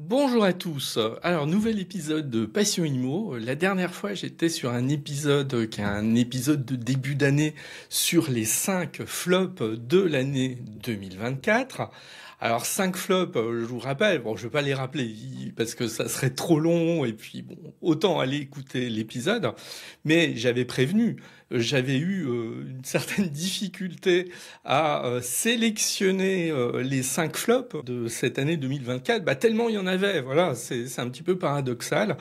Bonjour à tous. Alors, nouvel épisode de Passion Immo. La dernière fois, j'étais sur un épisode qui est un épisode de début d'année sur les 5 flops de l'année 2024. Alors, 5 flops, je vous rappelle, bon, je vais pas les rappeler parce que ça serait trop long et puis bon, autant aller écouter l'épisode. Mais j'avais prévenu, j'avais eu une certaine difficulté à sélectionner les 5 flops de cette année 2024, tellement il y en avait, voilà, c'est un petit peu paradoxal.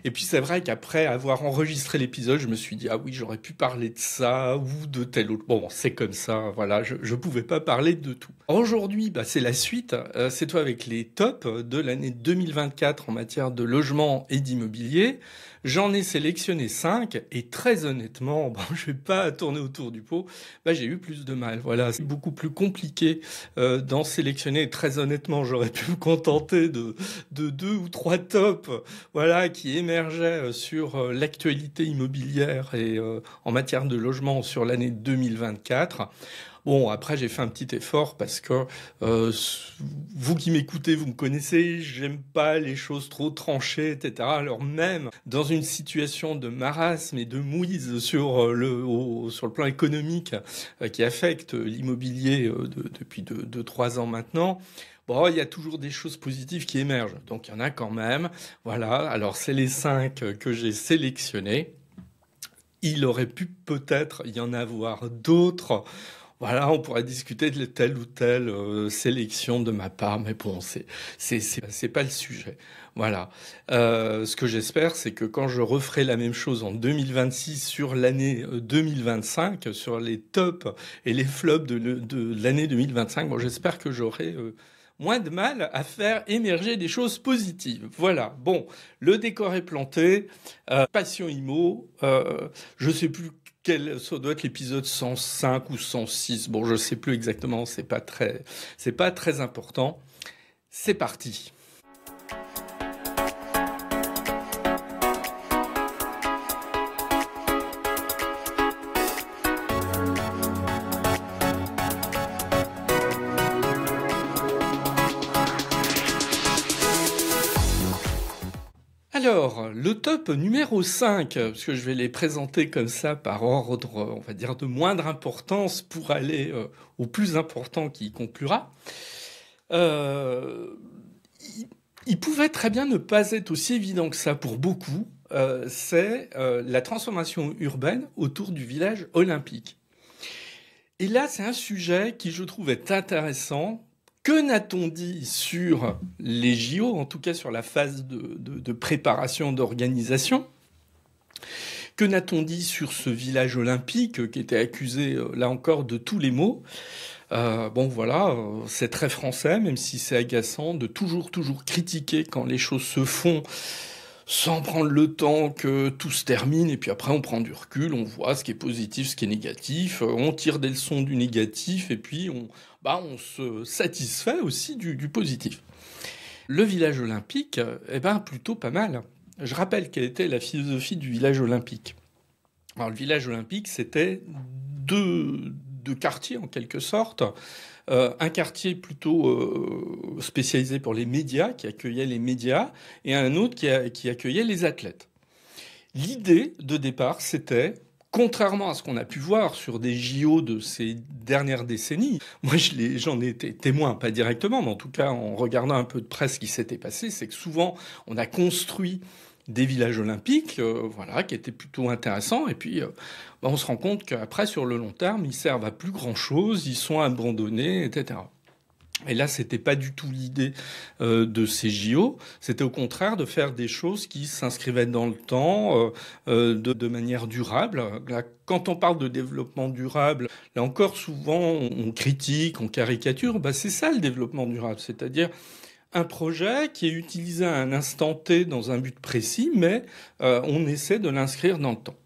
Et puis c'est vrai qu'après avoir enregistré l'épisode, je me suis dit, ah oui, j'aurais pu parler de ça ou de tel autre. Bon, c'est comme ça, voilà, je pouvais pas parler de tout. Aujourd'hui, c'est la suite, c'est toi avec les tops de l'année 2024 en matière de logement et d'immobilier. J'en ai sélectionné 5 et très honnêtement, je vais pas tourner autour du pot, j'ai eu plus de mal. Voilà, c'est beaucoup plus compliqué d'en sélectionner. Très honnêtement, j'aurais pu me contenter de 2 ou 3 tops, voilà, qui émergeaient sur l'actualité immobilière et en matière de logement sur l'année 2024. Bon, après, j'ai fait un petit effort parce que vous qui m'écoutez, vous me connaissez, j'aime pas les choses trop tranchées, etc. Alors même dans une situation de marasme et de mouise sur sur le plan économique qui affecte l'immobilier depuis 2-3 ans maintenant, bon, il y a toujours des choses positives qui émergent. Donc il y en a quand même. Voilà, alors c'est les 5 que j'ai sélectionnés. Il aurait pu peut-être y en avoir d'autres. Voilà, on pourrait discuter de telle ou telle sélection de ma part, mais bon, c'est pas le sujet. Voilà. Ce que j'espère, c'est que quand je referai la même chose en 2026 sur l'année 2025, sur les tops et les flops de l'année 2025, bon, j'espère que j'aurai moins de mal à faire émerger des choses positives. Voilà. Bon, le décor est planté. Passion Immo. Je sais plus ça doit être l'épisode 105 ou 106. Bon, je sais plus exactement. C'est pas très important. C'est parti. Alors, le top numéro 5, parce que je vais les présenter comme ça par ordre, on va dire, de moindre importance pour aller au plus important qui conclura. Il pouvait très bien ne pas être aussi évident que ça pour beaucoup. C'est la transformation urbaine autour du village olympique. Et là, c'est un sujet qui, je trouve, est intéressant. Que n'a-t-on dit sur les JO, en tout cas sur la phase de préparation, d'organisation? Que n'a-t-on dit sur ce village olympique qui était accusé, là encore, de tous les maux? Voilà, c'est très français, même si c'est agaçant, de toujours critiquer quand les choses se font sans prendre le temps que tout se termine, et puis après on prend du recul, on voit ce qui est positif, ce qui est négatif, on tire des leçons du négatif, et puis on se satisfait aussi du positif. Le village olympique, plutôt pas mal. Je rappelle quelle était la philosophie du village olympique. Alors le village olympique, c'était deux quartiers en quelque sorte. Un quartier plutôt spécialisé pour les médias, qui accueillait les médias, et un autre qui accueillait les athlètes. L'idée de départ, c'était, contrairement à ce qu'on a pu voir sur des JO de ces dernières décennies, moi j'en ai été témoin, pas directement, mais en tout cas en regardant un peu de presse ce qui s'était passé, c'est que souvent on a construit des villages olympiques, qui étaient plutôt intéressants. Et puis, on se rend compte qu'après, sur le long terme, ils servent à plus grand-chose, ils sont abandonnés, etc. Et là, c'était pas du tout l'idée de ces JO. C'était au contraire de faire des choses qui s'inscrivaient dans le temps, de manière durable. Là, quand on parle de développement durable, là encore, souvent, on critique, on caricature. C'est ça le développement durable, c'est-à-dire un projet qui est utilisé à un instant T dans un but précis, mais on essaie de l'inscrire dans le temps.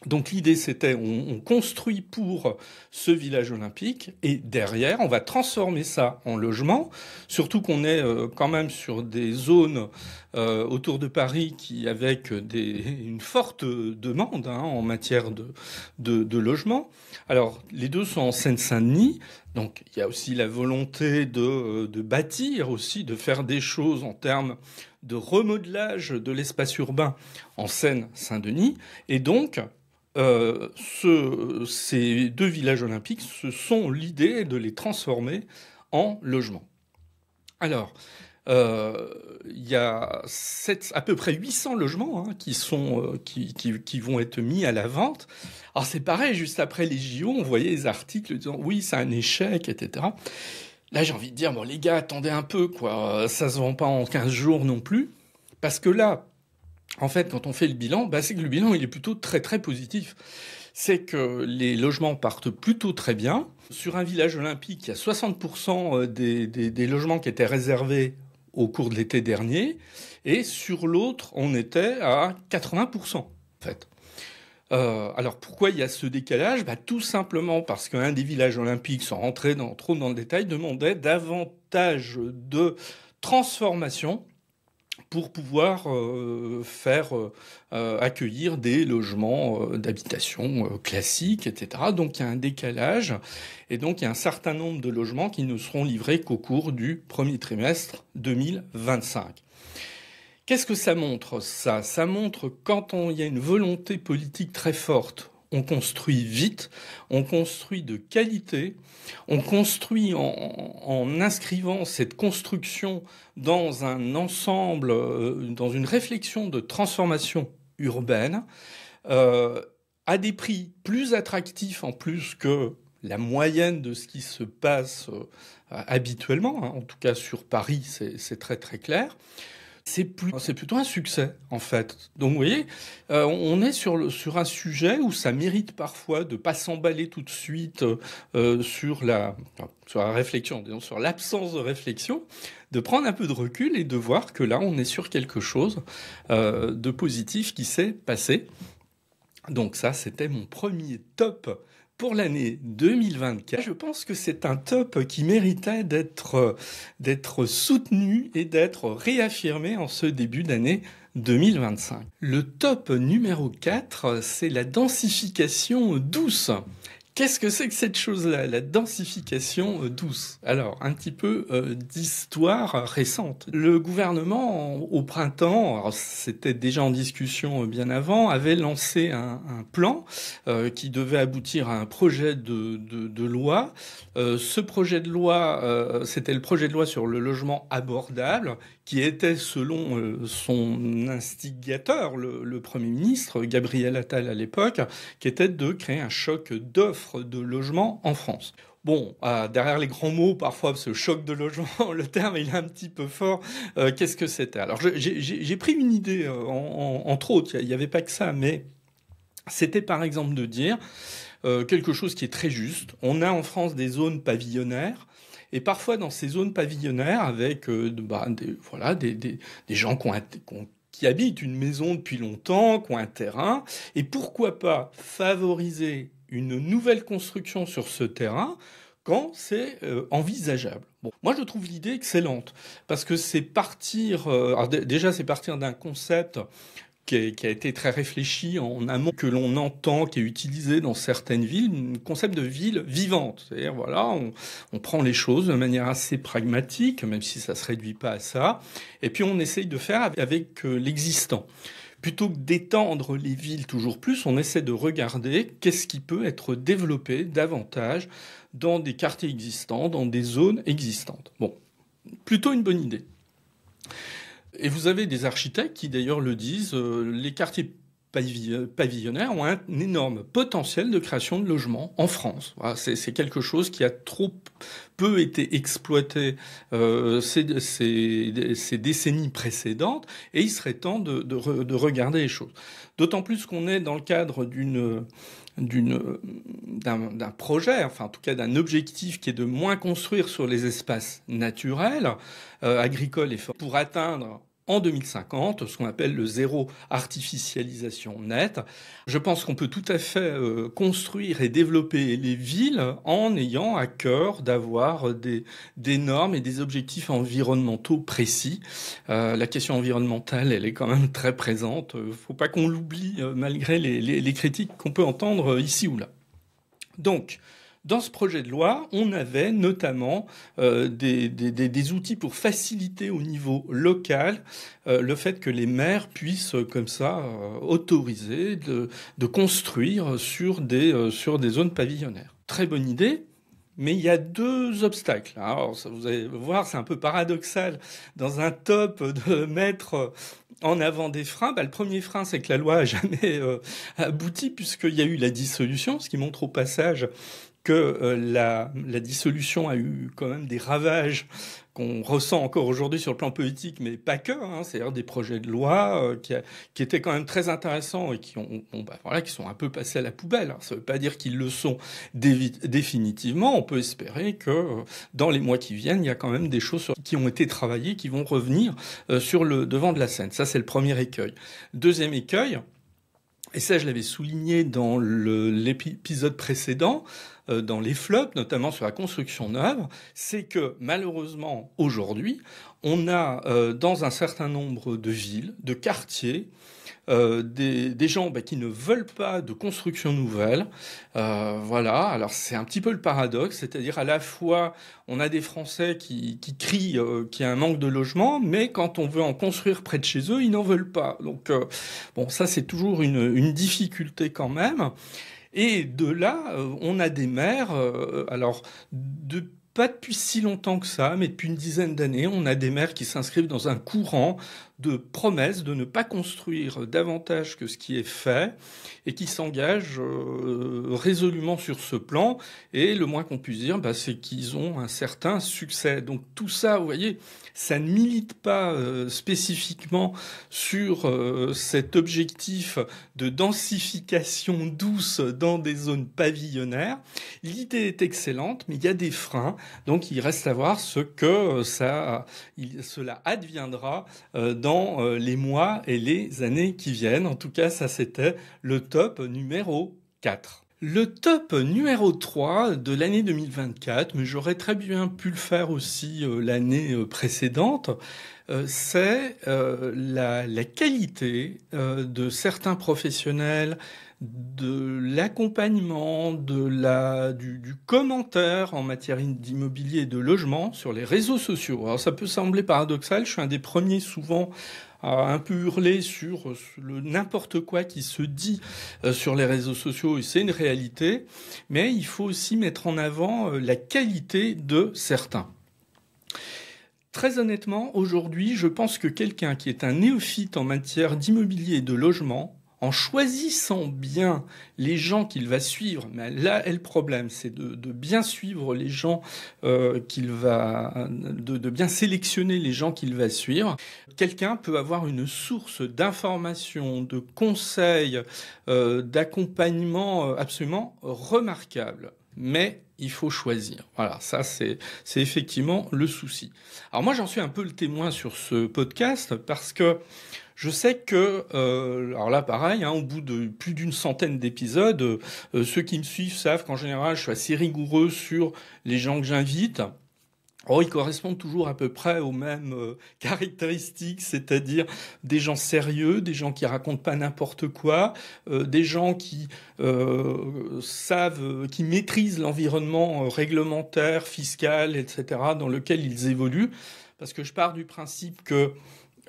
Donc l'idée, c'était on construit pour ce village olympique et derrière, on va transformer ça en logement, surtout qu'on est quand même sur des zones autour de Paris qui avec une forte demande en matière de logement. Alors les deux sont en Seine-Saint-Denis, donc il y a aussi la volonté de bâtir aussi, de faire des choses en termes de remodelage de l'espace urbain en Seine-Saint-Denis, et donc ces deux villages olympiques, ce sont l'idée de les transformer en logements. Alors, il y a à peu près 800 logements qui vont être mis à la vente. Alors c'est pareil, juste après les JO, on voyait les articles disant oui, c'est un échec, etc. Là, j'ai envie de dire, bon les gars, attendez un peu, quoi. Ça se vend pas en 15 jours non plus. Parce que là, en fait, quand on fait le bilan, c'est que le bilan, il est plutôt très très positif. C'est que les logements partent plutôt très bien. Sur un village olympique, il y a 60% des logements qui étaient réservés au cours de l'été dernier. Et sur l'autre, on était à 80%, en fait. Alors pourquoi il y a ce décalage? Tout simplement parce qu'un des villages olympiques, sans rentrer trop dans le détail, demandait davantage de transformation pour pouvoir accueillir des logements d'habitation classiques, etc. Donc il y a un décalage, et donc il y a un certain nombre de logements qui ne seront livrés qu'au cours du premier trimestre 2025. Qu'est-ce que ça montre, ça? Ça montre quand il y a une volonté politique très forte, on construit vite, on construit de qualité, on construit en inscrivant cette construction dans un ensemble, dans une réflexion de transformation urbaine, à des prix plus attractifs en plus que la moyenne de ce qui se passe habituellement, en tout cas sur Paris, c'est très très clair. C'est plutôt un succès, en fait. Donc, vous voyez, on est sur un sujet où ça mérite parfois de pas s'emballer tout de suite sur la réflexion, disons, sur l'absence de réflexion, de prendre un peu de recul et de voir que là, on est sur quelque chose de positif qui s'est passé. Donc ça, c'était mon premier top pour l'année 2024. Je pense que c'est un top qui méritait d'être soutenu et d'être réaffirmé en ce début d'année 2025. Le top numéro 4, c'est la densification douce. Qu'est-ce que c'est que cette chose-là, la densification douce? Alors, un petit peu d'histoire récente. Le gouvernement, au printemps, alors c'était déjà en discussion bien avant, avait lancé un plan qui devait aboutir à un projet de loi. Ce projet de loi, c'était le projet de loi sur le logement abordable, qui était, selon son instigateur, le Premier ministre, Gabriel Attal à l'époque, qui était de créer un choc d'offres de logement en France. Bon, derrière les grands mots, parfois, ce choc de logement, le terme il est un petit peu fort. Qu'est-ce que c'était? Alors, j'ai pris une idée, entre autres, il n'y avait pas que ça, mais c'était par exemple de dire quelque chose qui est très juste. On a en France des zones pavillonnaires, et parfois dans ces zones pavillonnaires, avec des gens qui habitent une maison depuis longtemps, qui ont un terrain, et pourquoi pas favoriser une nouvelle construction sur ce terrain quand c'est envisageable. Bon, moi je trouve l'idée excellente, parce que c'est partir, déjà c'est partir d'un concept qui a été très réfléchi en amont, que l'on entend, qui est utilisé dans certaines villes, un concept de ville vivante. C'est-à-dire, voilà, on prend les choses de manière assez pragmatique, même si ça se réduit pas à ça, et puis on essaye de faire avec l'existant. Plutôt que d'étendre les villes toujours plus, on essaie de regarder qu'est-ce qui peut être développé davantage dans des quartiers existants, dans des zones existantes. Bon, plutôt une bonne idée. Et vous avez des architectes qui d'ailleurs le disent, les quartiers pavillonnaires ont un énorme potentiel de création de logements en France. Voilà, c'est quelque chose qui a trop peu été exploité ces décennies précédentes, et il serait temps de regarder les choses. D'autant plus qu'on est dans le cadre d'un projet, enfin en tout cas d'un objectif qui est de moins construire sur les espaces naturels, agricoles et forestiers, pour atteindre en 2050, ce qu'on appelle le zéro artificialisation nette. Je pense qu'on peut tout à fait construire et développer les villes en ayant à cœur d'avoir des normes et des objectifs environnementaux précis. La question environnementale, elle est quand même très présente. Faut pas qu'on l'oublie malgré les critiques qu'on peut entendre ici ou là. Donc, dans ce projet de loi, on avait notamment des outils pour faciliter au niveau local le fait que les maires puissent comme ça autoriser de construire sur des zones pavillonnaires. Très bonne idée. Mais il y a deux obstacles. Alors, vous allez voir, c'est un peu paradoxal dans un top de mettre en avant des freins. Le premier frein, c'est que la loi n'a jamais abouti puisqu'il y a eu la dissolution, ce qui montre au passage que la dissolution a eu quand même des ravages qu'on ressent encore aujourd'hui sur le plan politique, mais pas que, c'est-à-dire des projets de loi qui étaient quand même très intéressants et qui qui sont un peu passés à la poubelle. Ça ne veut pas dire qu'ils le sont définitivement. On peut espérer que dans les mois qui viennent, il y a quand même des choses qui ont été travaillées, qui vont revenir sur le devant de la scène. Ça, c'est le premier écueil. Deuxième écueil, et ça, je l'avais souligné dans l'épisode précédent, dans les flops, notamment sur la construction neuve, c'est que malheureusement, aujourd'hui, on a dans un certain nombre de villes, de quartiers, des gens qui ne veulent pas de construction nouvelle. Voilà, alors c'est un petit peu le paradoxe, c'est-à-dire à la fois on a des Français qui crient qu'il y a un manque de logement, mais quand on veut en construire près de chez eux, ils n'en veulent pas. Donc ça c'est toujours une difficulté quand même. Et de là, on a des maires, pas depuis si longtemps que ça, mais depuis une dizaine d'années, on a des maires qui s'inscrivent dans un courant de promesses de ne pas construire davantage que ce qui est fait et qui s'engagent résolument sur ce plan. Et le moins qu'on puisse dire, c'est qu'ils ont un certain succès. Donc tout ça, vous voyez, ça ne milite pas spécifiquement sur cet objectif de densification douce dans des zones pavillonnaires. L'idée est excellente, mais il y a des freins. Donc il reste à voir ce que cela adviendra dans les mois et les années qui viennent. En tout cas, ça c'était le top numéro 4. Le top numéro 3 de l'année 2024, mais j'aurais très bien pu le faire aussi l'année précédente, c'est la qualité de certains professionnels, de l'accompagnement, du commentaire en matière d'immobilier et de logement sur les réseaux sociaux. Alors ça peut sembler paradoxal, je suis un des premiers souvent à un peu hurler sur le n'importe quoi qui se dit sur les réseaux sociaux, et c'est une réalité, mais il faut aussi mettre en avant la qualité de certains. Très honnêtement, aujourd'hui, je pense que quelqu'un qui est un néophyte en matière d'immobilier et de logement, en choisissant bien les gens qu'il va suivre, mais là est le problème, c'est de bien suivre les gens de bien sélectionner les gens qu'il va suivre. Quelqu'un peut avoir une source d'informations, de conseils, d'accompagnement absolument remarquable. Mais il faut choisir. Voilà, ça c'est effectivement le souci. Alors moi j'en suis un peu le témoin sur ce podcast parce que je sais que, alors là pareil, au bout de plus d'une centaine d'épisodes, ceux qui me suivent savent qu'en général je suis assez rigoureux sur les gens que j'invite. Ils correspondent toujours à peu près aux mêmes caractéristiques, c'est-à-dire des gens sérieux, des gens qui racontent pas n'importe quoi, des gens qui qui maîtrisent l'environnement réglementaire, fiscal, etc., dans lequel ils évoluent. Parce que je pars du principe que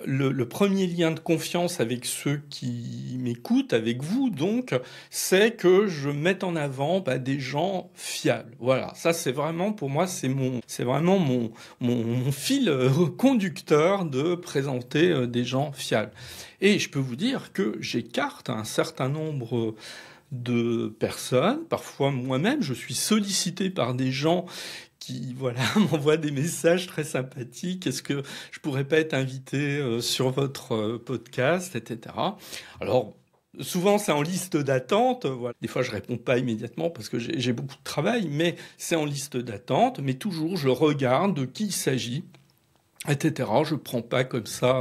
le premier lien de confiance avec ceux qui m'écoutent, avec vous donc, c'est que je mette en avant des gens fiables. Voilà, ça c'est vraiment pour moi c'est vraiment mon fil conducteur de présenter des gens fiables. Et je peux vous dire que j'écarte un certain nombre de personnes, parfois moi-même, je suis sollicité par des gens qui m'envoie des messages très sympathiques. Est-ce que je pourrais pas être invité sur votre podcast, etc. Alors souvent c'est en liste d'attente. Voilà. Des fois je réponds pas immédiatement parce que j'ai beaucoup de travail, mais c'est en liste d'attente. Mais toujours je regarde de qui il s'agit. etc. Je prends pas comme ça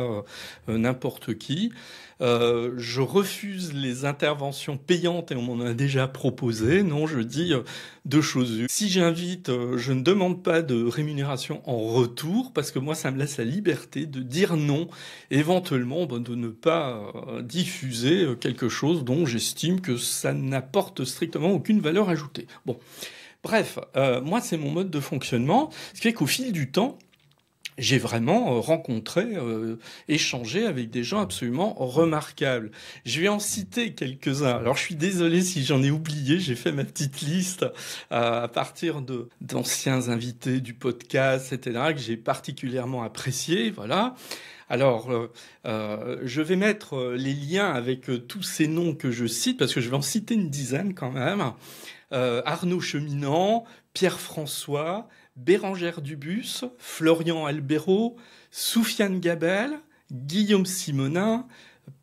n'importe qui. Je refuse les interventions payantes et on m'en a déjà proposé. Non, je dis deux choses. Si j'invite, je ne demande pas de rémunération en retour parce que moi, ça me laisse la liberté de dire non, éventuellement de ne pas diffuser quelque chose dont j'estime que ça n'apporte strictement aucune valeur ajoutée. Bon, bref, moi, c'est mon mode de fonctionnement. Ce qui fait qu'au fil du temps, j'ai vraiment rencontré, échangé avec des gens absolument remarquables. Je vais en citer quelques-uns. Alors, je suis désolé si j'en ai oublié. J'ai fait ma petite liste à partir d'anciens invités du podcast, etc., que j'ai particulièrement apprécié. Voilà. Alors, je vais mettre les liens avec tous ces noms que je cite, parce que je vais en citer une dizaine quand même. Arnaud Cheminant, Pierre François, Bérengère Dubus, Florian Albero, Soufiane Gabel, Guillaume Simonin,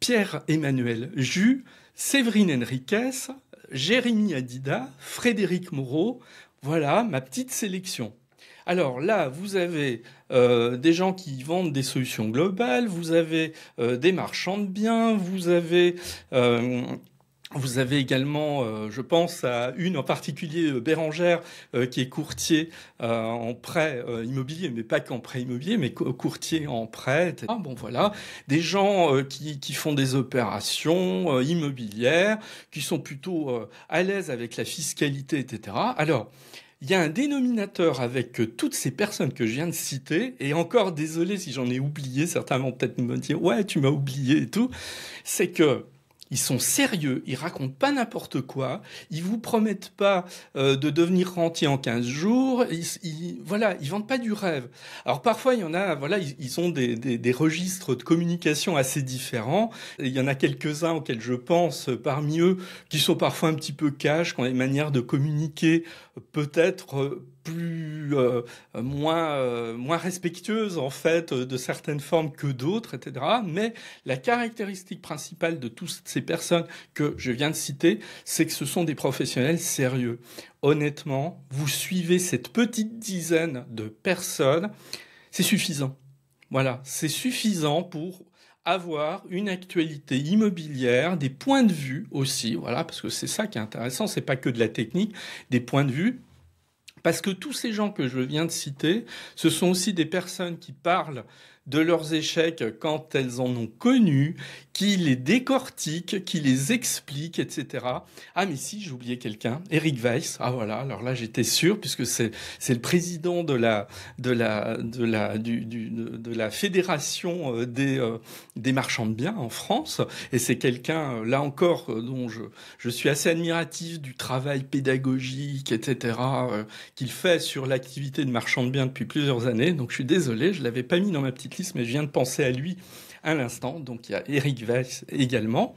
Pierre-Emmanuel Jus, Séverine Henriquez, Jérémy Adida, Frédéric Moreau. Voilà ma petite sélection. Alors là, vous avez des gens qui vendent des solutions globales, vous avez des marchands de biens, vous avez également, je pense à une en particulier, Bérengère, qui est courtier en prêt immobilier, mais pas qu'en prêt immobilier, mais courtier en prêt, etc. Bon voilà, des gens qui font des opérations immobilières, qui sont plutôt à l'aise avec la fiscalité, etc. Alors, il y a un dénominateur avec toutes ces personnes que je viens de citer, et encore désolé si j'en ai oublié, certains vont peut-être me dire « ouais, tu m'as oublié » et tout, c'est que ils sont sérieux, ils racontent pas n'importe quoi, ils vous promettent pas de devenir rentier en 15 jours, voilà, ils vendent pas du rêve. Alors parfois il y en a, voilà, ils ont des registres de communication assez différents. Et il y en a quelques-uns auxquels je pense parmi eux qui sont parfois un petit peu cash, qui ont des manières de communiquer peut-être moins respectueuses en fait de certaines formes que d'autres, etc. Mais la caractéristique principale de toutes ces personnes que je viens de citer, c'est que ce sont des professionnels sérieux. Honnêtement, vous suivez cette petite dizaine de personnes, c'est suffisant. Voilà, c'est suffisant pour avoir une actualité immobilière, des points de vue aussi, voilà, parce que c'est ça qui est intéressant, c'est pas que de la technique, des points de vue. Parce que tous ces gens que je viens de citer, ce sont aussi des personnes qui parlent de leurs échecs quand elles en ont connu, qui les décortiquent, qui les expliquent, etc. Ah mais si, j'ai oublié quelqu'un, Eric Weiss. Ah voilà, alors là j'étais sûr puisque c'est le président de la fédération des marchands de biens en France, et c'est quelqu'un là encore dont je suis assez admiratif du travail pédagogique, etc. Qu'il fait sur l'activité de marchand de biens depuis plusieurs années. Donc je suis désolé, je l'avais pas mis dans ma petite liste, mais je viens de penser à lui à l'instant. Donc il y a Eric Weiss également.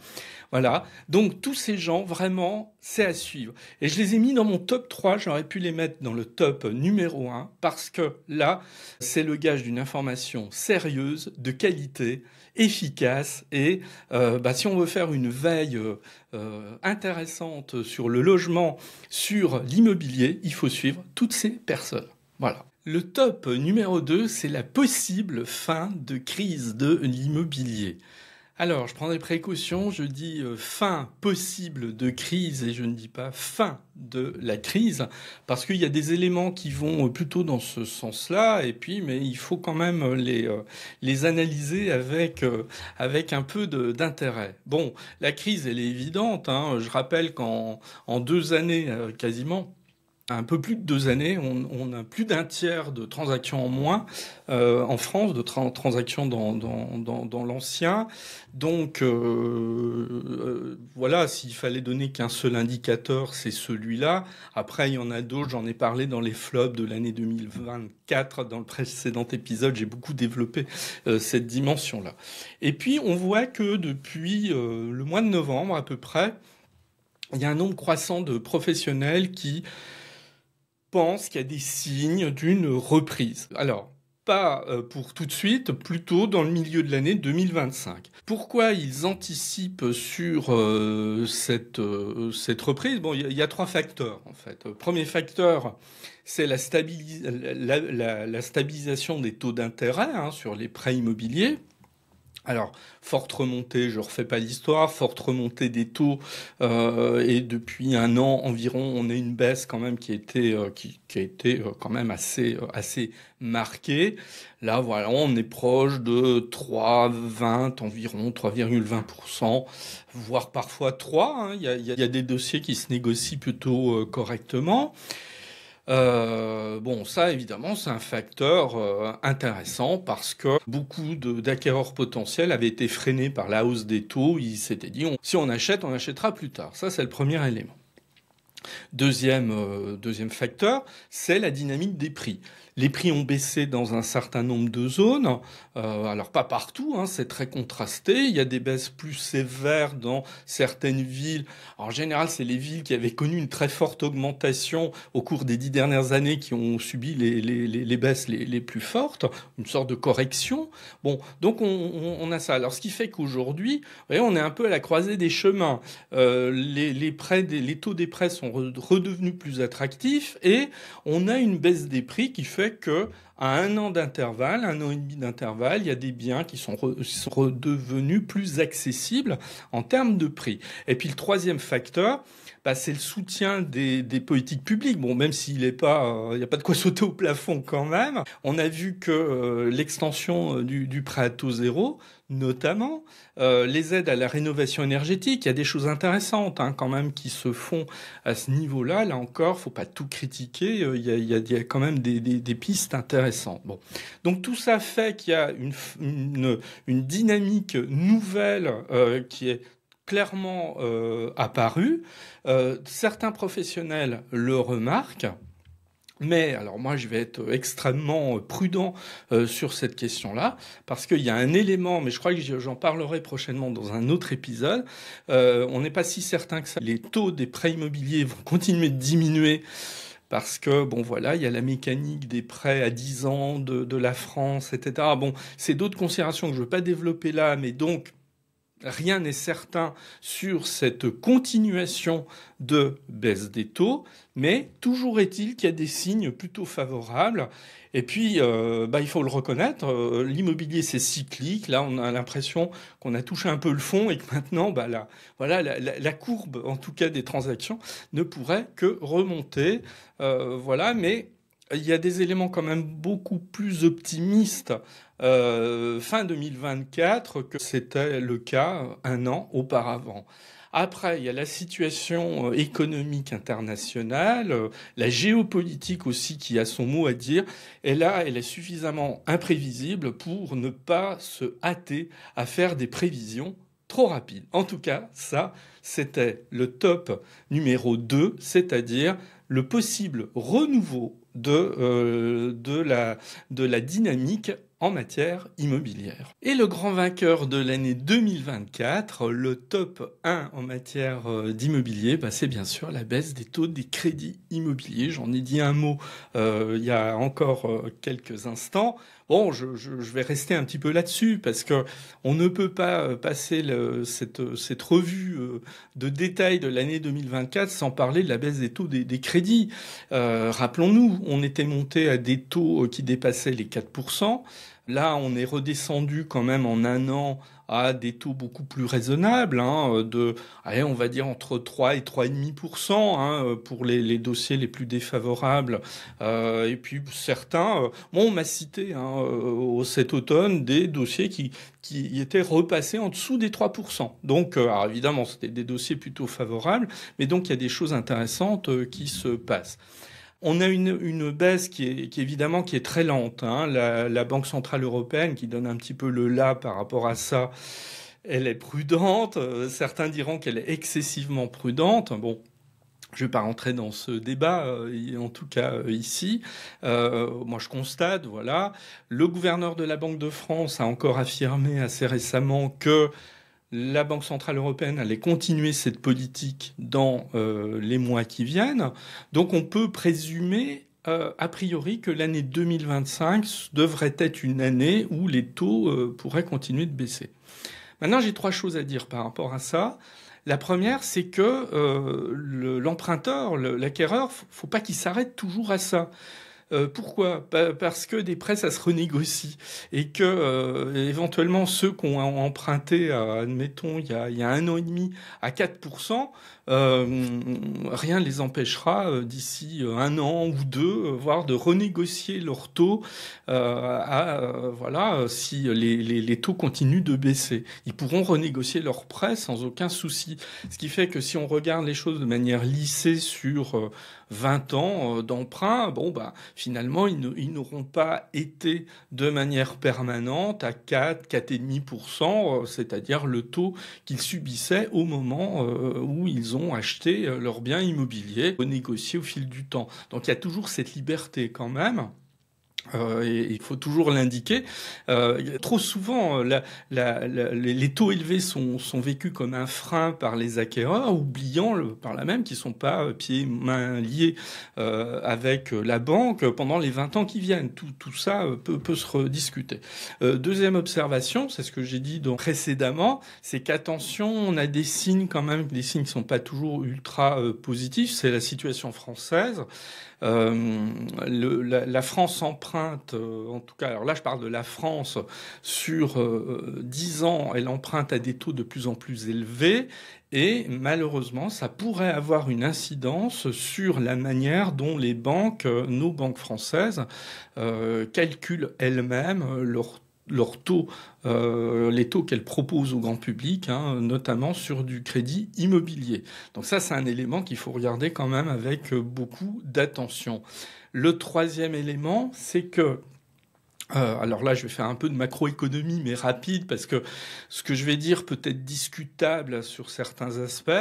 Voilà. Donc tous ces gens, vraiment, c'est à suivre. Et je les ai mis dans mon top 3. J'aurais pu les mettre dans le top numéro 1 parce que là, c'est le gage d'une information sérieuse, de qualité, efficace. Et si on veut faire une veille intéressante sur le logement, sur l'immobilier, il faut suivre toutes ces personnes. Voilà. Le top numéro 2, c'est la possible fin de crise de l'immobilier. Alors, je prends des précautions, je dis fin possible de crise et je ne dis pas fin de la crise, parce qu'il y a des éléments qui vont plutôt dans ce sens-là, et puis, mais il faut quand même les analyser avec un peu d'intérêt. Bon, la crise, elle est évidente, hein. Je rappelle qu'en 2 années, quasiment, un peu plus de 2 années, on a plus d'un tiers de transactions en moins en France, de transactions dans l'ancien. Donc voilà, s'il fallait donner qu'un seul indicateur, c'est celui-là. Après, il y en a d'autres, j'en ai parlé dans les flops de l'année 2024. Dans le précédent épisode, j'ai beaucoup développé cette dimension-là. Et puis, on voit que depuis le mois de novembre à peu près, il y a un nombre croissant de professionnels qui pense qu'il y a des signes d'une reprise. Alors, pas pour tout de suite, plutôt dans le milieu de l'année 2025. Pourquoi ils anticipent sur cette reprise? Bon, il y a trois facteurs en fait. Premier facteur, c'est la stabilisation des taux d'intérêt sur les prêts immobiliers. Alors, forte remontée, je refais pas l'histoire, forte remontée des taux, et depuis un an environ, on a une baisse quand même qui a été quand même assez marquée. Là, voilà, on est proche de 3,20 environ, 3,20%, voire parfois 3. Il y a des dossiers qui se négocient plutôt correctement. Bon, ça, évidemment, c'est un facteur intéressant parce que beaucoup d'acquéreurs potentiels avaient été freinés par la hausse des taux. Ils s'étaient dit, si on achète, on achètera plus tard. Ça, c'est le premier élément. Deuxième facteur, c'est la dynamique des prix. Les prix ont baissé dans un certain nombre de zones. Alors pas partout, c'est très contrasté. Il y a des baisses plus sévères dans certaines villes. En général, c'est les villes qui avaient connu une très forte augmentation au cours des 10 dernières années qui ont subi les baisses les plus fortes, une sorte de correction. Bon, donc on a ça. Alors ce qui fait qu'aujourd'hui, vous voyez, on est un peu à la croisée des chemins. Les taux des prêts sont redevenus plus attractifs et on a une baisse des prix qui fait que à un an d'intervalle, un an et demi d'intervalle, il y a des biens qui sont redevenus plus accessibles en termes de prix. Et puis le troisième facteur, c'est le soutien des politiques publiques. Bon, même s'il n'y a pas de quoi sauter au plafond quand même. On a vu que l'extension du prêt à taux zéro, notamment, les aides à la rénovation énergétique, il y a des choses intéressantes quand même qui se font à ce niveau-là. Là encore, faut pas tout critiquer. Il y a quand même des pistes intéressantes. Bon, donc tout ça fait qu'il y a une dynamique nouvelle qui est clairement apparue. Certains professionnels le remarquent. Mais alors moi je vais être extrêmement prudent sur cette question-là parce qu'il y a un élément, mais je crois que j'en parlerai prochainement dans un autre épisode. On n'est pas si certain que ça. Les taux des prêts immobiliers vont continuer de diminuer. Parce que, bon, voilà, il y a la mécanique des prêts à 10 ans de la France, etc. Bon, c'est d'autres considérations que je ne veux pas développer là, mais donc, rien n'est certain sur cette continuation de baisse des taux, mais toujours est-il qu'il y a des signes plutôt favorables. Et puis, il faut le reconnaître, l'immobilier c'est cyclique. Là, on a l'impression qu'on a touché un peu le fond et que maintenant, la courbe, en tout cas des transactions, ne pourrait que remonter. Mais il y a des éléments quand même beaucoup plus optimistes fin 2024 que c'était le cas un an auparavant. Après, il y a la situation économique internationale, la géopolitique aussi qui a son mot à dire. Et là, elle est suffisamment imprévisible pour ne pas se hâter à faire des prévisions trop rapides. En tout cas, ça, c'était le top numéro 2, c'est-à-dire le possible renouveau de la dynamique en matière immobilière. Et le grand vainqueur de l'année 2024, le top 1 en matière d'immobilier, c'est bien sûr la baisse des taux des crédits immobiliers. J'en ai dit un mot il y a encore quelques instants. Bon, je vais rester un petit peu là-dessus parce que on ne peut pas passer cette revue de détails de l'année 2024 sans parler de la baisse des taux des crédits. Rappelons-nous, on était monté à des taux qui dépassaient les 4%. Là, on est redescendu quand même en un an à des taux beaucoup plus raisonnables, on va dire entre 3 et 3,5%, pour les dossiers les plus défavorables. Et puis certains, on m'a cité cet automne des dossiers qui étaient repassés en dessous des 3%. Donc, alors évidemment, c'était des dossiers plutôt favorables, mais donc il y a des choses intéressantes qui se passent. On a une baisse qui est très lente. La Banque centrale européenne qui donne un petit peu le là par rapport à ça, elle est prudente. Certains diront qu'elle est excessivement prudente. Bon, je ne vais pas rentrer dans ce débat, en tout cas ici. Moi, je constate, voilà, le gouverneur de la Banque de France a encore affirmé assez récemment que la Banque centrale européenne allait continuer cette politique dans les mois qui viennent. Donc on peut présumer a priori que l'année 2025 devrait être une année où les taux pourraient continuer de baisser. Maintenant, j'ai 3 choses à dire par rapport à ça. La première, c'est que l'emprunteur, l'acquéreur, faut pas qu'il s'arrête toujours à ça. Pourquoi? Parce que des prêts, ça se renégocie et que éventuellement ceux qui ont emprunté, admettons, il y a 1 an et demi à 4%, rien ne les empêchera d'ici 1 an ou 2, voire de renégocier leur taux voilà, si les taux continuent de baisser. Ils pourront renégocier leurs prêts sans aucun souci. Ce qui fait que si on regarde les choses de manière lissée sur 20 ans d'emprunt, bon, bah, finalement, ils n'auront pas été de manière permanente à 4,5%, c'est-à-dire le taux qu'ils subissaient au moment où ils ont acheté leurs biens immobiliers, renégociés au fil du temps. Donc il y a toujours cette liberté quand même. Et il faut toujours l'indiquer. Trop souvent, les taux élevés sont vécus comme un frein par les acquéreurs, oubliant par là même qu'ils sont pas pieds mains liés avec la banque pendant les 20 ans qui viennent. Tout ça peut se rediscuter. Deuxième observation, c'est ce que j'ai dit donc précédemment, c'est qu'attention, on a des signes quand même, des signes qui sont pas toujours ultra positifs. C'est la situation française. La France emprunte, en tout cas, alors là je parle de la France, sur 10 ans, elle emprunte à des taux de plus en plus élevés et malheureusement ça pourrait avoir une incidence sur la manière dont les banques, nos banques françaises, calculent elles-mêmes leurs taux, les taux qu'elles proposent au grand public, hein, notamment sur du crédit immobilier. Donc ça, c'est un élément qu'il faut regarder quand même avec beaucoup d'attention. Le troisième élément, c'est que alors là, je vais faire un peu de macroéconomie, mais rapide, parce que ce que je vais dire peut être discutable sur certains aspects.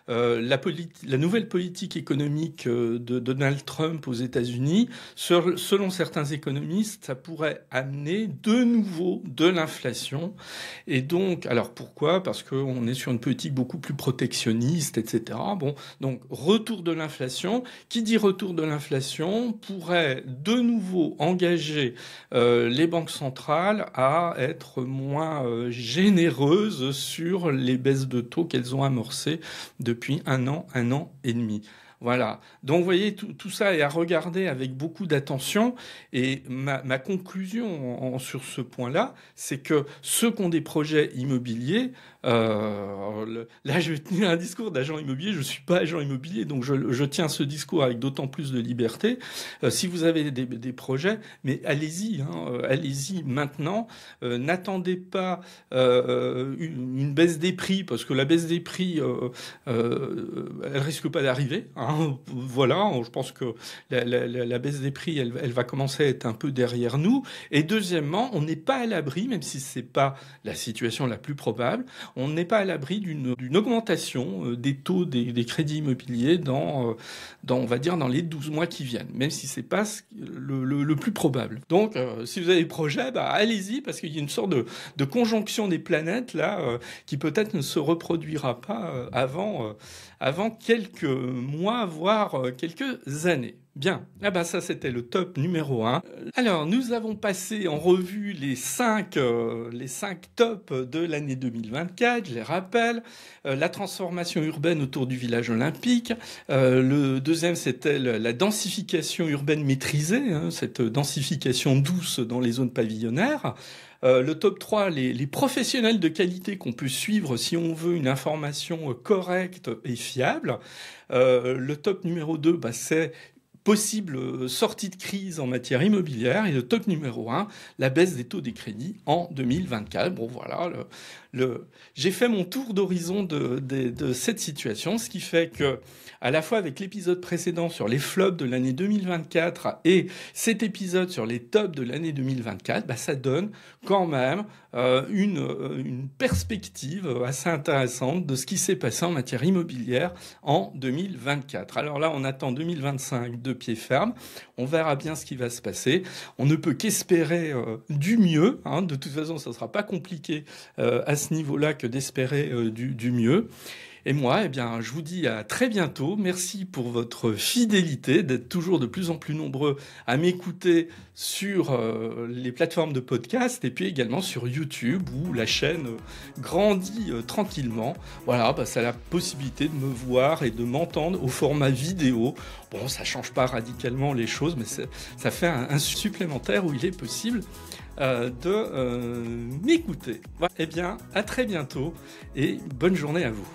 La nouvelle politique économique de Donald Trump aux États-Unis, selon certains économistes, ça pourrait amener de nouveau de l'inflation. Et donc, alors pourquoi? Parce qu'on est sur une politique beaucoup plus protectionniste, etc. Bon, donc retour de l'inflation. Qui dit retour de l'inflation pourrait de nouveau engager les banques centrales à être moins généreuses sur les baisses de taux qu'elles ont amorcées depuis un an et demi. Voilà. Donc, vous voyez, tout ça est à regarder avec beaucoup d'attention. Et ma conclusion sur ce point-là, c'est que ceux qui ont des projets immobiliers, là, je vais tenir un discours d'agent immobilier. Je suis pas agent immobilier, donc je tiens ce discours avec d'autant plus de liberté. Si vous avez des projets, mais allez-y, hein, allez-y maintenant. N'attendez pas une baisse des prix, parce que la baisse des prix, elle risque pas d'arriver. Hein. Voilà, je pense que la baisse des prix, elle va commencer à être un peu derrière nous. Et deuxièmement, on n'est pas à l'abri, même si c'est pas la situation la plus probable, on n'est pas à l'abri d'une augmentation des taux des crédits immobiliers dans, on va dire, dans les 12 mois qui viennent, même si c'est pas le plus probable. Donc, si vous avez des projets, bah, allez-y, parce qu'il y a une sorte de conjonction des planètes, là, qui peut-être ne se reproduira pas avant quelques mois, voire quelques années. Bien, ah ben ça c'était le top numéro 1. Alors nous avons passé en revue les 5 tops de l'année 2024, je les rappelle. La transformation urbaine autour du village olympique. Le deuxième c'était la densification urbaine maîtrisée, hein, cette densification douce dans les zones pavillonnaires. Le top 3, les professionnels de qualité qu'on peut suivre si on veut une information correcte et fiable. Le top numéro 2, bah, c'est possible sortie de crise en matière immobilière. Et le top numéro 1, la baisse des taux des crédits en 2024. Bon, voilà, j'ai fait mon tour d'horizon de cette situation, ce qui fait que, à la fois avec l'épisode précédent sur les flops de l'année 2024 et cet épisode sur les tops de l'année 2024, bah, ça donne quand même une perspective assez intéressante de ce qui s'est passé en matière immobilière en 2024. Alors là, on attend 2025 de pied ferme. On verra bien ce qui va se passer. On ne peut qu'espérer du mieux. Hein. De toute façon, ça ne sera pas compliqué à ce niveau-là que d'espérer du mieux. Et moi, eh bien, je vous dis à très bientôt. Merci pour votre fidélité, d'être toujours de plus en plus nombreux à m'écouter sur les plateformes de podcast et puis également sur YouTube où la chaîne grandit tranquillement. Voilà, ça a la possibilité de me voir et de m'entendre au format vidéo. Bon, ça change pas radicalement les choses, mais ça fait un supplémentaire où il est possible de m'écouter. Voilà. Eh bien, à très bientôt et bonne journée à vous.